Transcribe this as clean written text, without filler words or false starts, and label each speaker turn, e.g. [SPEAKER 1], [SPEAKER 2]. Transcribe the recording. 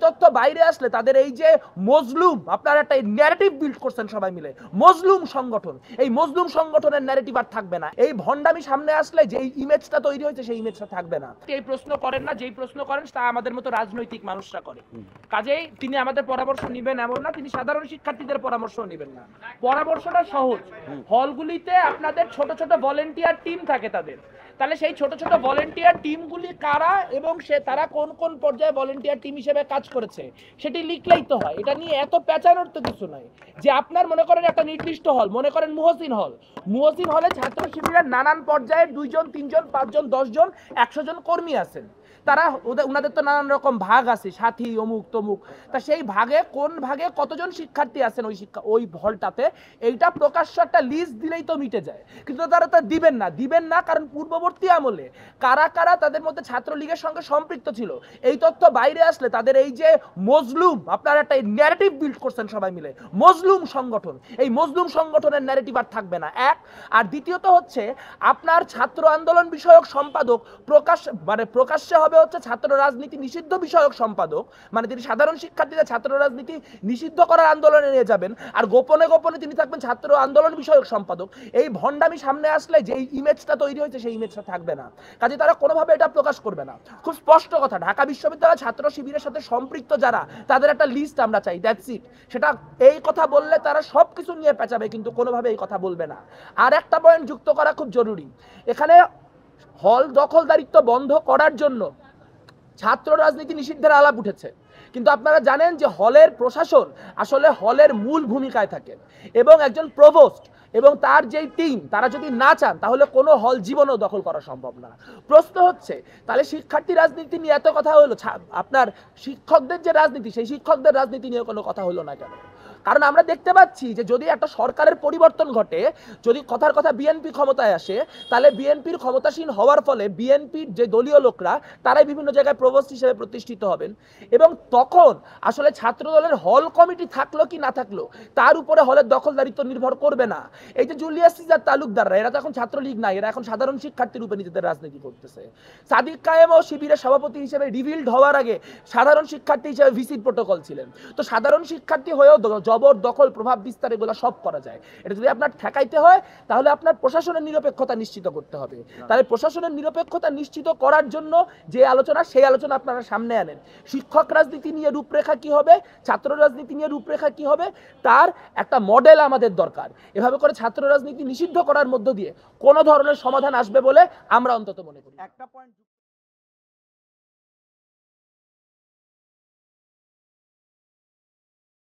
[SPEAKER 1] তথ্য বাইরে আসলে তাদের এই যে মজলুম, আপনারা একটা ন্যারেটিভ বিল্ড করছেন সবাই মিলে, মজলুম সংগঠন, এই মজলুম সংগঠনের ন্যারেটিভ আর থাকবে না। এই ভণ্ডামি সামনে আসলে যে ইমেজটা তৈরি হয়েছে সেই ইমেজটা থাকবে না। এই প্রশ্ন করেন না, যেই প্রশ্ন করেন তা আমাদের মতো রাজনৈতিক মানুষরা করে। কাজেই তিনি আমাদের পরামর্শ নেবেন এমন না, তিনি সাধারণ শিক্ষার্থীদের পরামর্শ নেবেন না। পরামর্শটা সহজ, হলগুলিতে আপনাদের ছোট ছোট ভলেন্টিয়ার টিম থাকে তাদের, তাহলে সেই ছোট ছোট ভলেন্টিয়ার টিমগুলি কারা এবং তারা কোন কোন পর্যায়ে ভলেন্টিয়ার টিম হিসেবে কাজ করেছে সেটি লিখলেই তো হয়। এটা নিয়ে এত পেঁচানোর তো কিছু নাই। যে আপনার মনে করেন একটা নির্দিষ্ট হল, মনে করেন মুহসিন হলে ছাত্র শিবিরের নানান পর্যায়ে 2 জন 3 জন 5 জন 10 জন 100 জন কর্মী আছেন, তারা ওনাদের তো নানান রকম ভাগ আছে, সাথী অমুক তমুক, তা সেই ভাগে কোন ভাগে কতজন শিক্ষার্থী আছেন ওই হলটাতে, এইটা প্রকাশ্য একটা লিস্ট দিলেই তো মিটে যায়। কিন্তু তারা তা দিবেন না কারণ পূর্ববর্তী আমলে কারা কারা তাদের মধ্যে ছাত্রলীগের সঙ্গে সম্পৃক্ত ছিল এই তথ্য বাইরে আসলে তাদের এই যে মজলুম, আপনারা একটা ন্যারেটিভ বিল্ড করছেন সবাই মিলে, মজলুম সংগঠন, এই মজলুম সংগঠনের ন্যারেটিভ আর থাকবে না। এক আর দ্বিতীয়ত হচ্ছে আপনার ছাত্র আন্দোলন বিষয়ক সম্পাদক প্রকাশ্যে হবে হচ্ছে ছাত্র রাজনীতি নিষিদ্ধ বিষয়ক সম্পাদক, মানে তিনি সাধারণ শিক্ষার্থীদের ছাত্র রাজনীতি নিষিদ্ধ করার আন্দোলনে নিয়ে যাবেন, আর গোপনে গোপনে তিনি থাকবেন ছাত্র আন্দোলন বিষয়ক সম্পাদক। এই ভণ্ডামি সামনে আসলে যে ইমেজটা তৈরি হয়েছে সেই ইমেজটা থাকবে না। কাজে তারা কোনোভাবে এটা প্রকাশ করবে না। খুব স্পষ্ট কথা, ঢাকা বিশ্ববিদ্যালয় ছাত্র শিবিরের সাথে সম্পৃক্ত যারা, তাদের একটা লিস্ট আমরা চাই, দ্যাটস ইট। সেটা এই কথা বললে তারা সবকিছু নিয়ে পেঁচাবে, কিন্তু কোনোভাবে এই কথা বলবে না। আর একটা পয়েন্ট যুক্ত করা খুব জরুরি, এখানে হল দখলদারিত্ব বন্ধ করার জন্য ছাত্র রাজনীতি নিষিদ্ধের আলাপ উঠেছে, কিন্তু আপনারা জানেন যে হলের প্রশাসন আসলে হলের মূল ভূমিকায় থাকে, এবং একজন প্রভোস্ট এবং তার যেই টিম তারা যদি না চান তাহলে কোনো হল জীবনেও দখল করা সম্ভব না। প্রশ্ন হচ্ছে তাহলে শিক্ষার্থী রাজনীতি নিয়ে এত কথা হলো, আপনার শিক্ষকদের যে রাজনীতি সেই শিক্ষকদের রাজনীতি নিয়ে কোনো কথা হলো না কেন? কারণ আমরা দেখতে পাচ্ছি যে যদি একটা সরকারের পরিবর্তন ঘটে, যদি কথার কথা বিএনপি ক্ষমতায় আসে, তাহলে বিএনপির ক্ষমতাসীন হওয়ার ফলে বিএনপির যে দলীয় লোকরা তারাই বিভিন্ন জায়গায় প্রভোস্ট হিসেবে প্রতিষ্ঠিত হবেন, এবং তখন আসলে ছাত্র দলের হল কমিটি থাকলো কি না থাকলো তার উপরে হলের দখলদারিত্ব নির্ভর করবে না। এই যে জুলিয়াস সিজার তালুকদাররা, এরা তো এখন ছাত্রলীগ নাই, এরা এখন সাধারণ শিক্ষার্থী রূপে নিজেদের রাজনীতি করতেছে। সাদিক কায়েম ও শিবিরের সভাপতি হিসেবে রিভিল্ড হওয়ার আগে সাধারণ শিক্ষার্থী হিসেবে ভিসির প্রোটোকল ছিলেন। তো সাধারণ শিক্ষার্থী হয়েও জবর দখল প্রভাব বিস্তার এগুলো সব করা যায়। এটা যদি আপনার ঠেকাইতে হয় তাহলে আপনার প্রশাসনের নিরপেক্ষতা নিশ্চিত করতে হবে। তাহলে প্রশাসনের নিরপেক্ষতা নিশ্চিত করার জন্য যে আলোচনা, সেই আলোচনা আপনারা সামনে আনেন। শিক্ষক রাজনীতি নিয়ে রূপরেখা কি হবে, ছাত্র রাজনীতি নিয়ে রূপরেখা কি হবে, তার একটা মডেল আমাদের দরকার। এভাবে করে ছাত্র রাজনীতি নিষিদ্ধ করার মধ্য দিয়ে কোনো ধরনের সমাধান আসবে বলে আমরা অন্তত মনে করি। একটা পয়েন্ট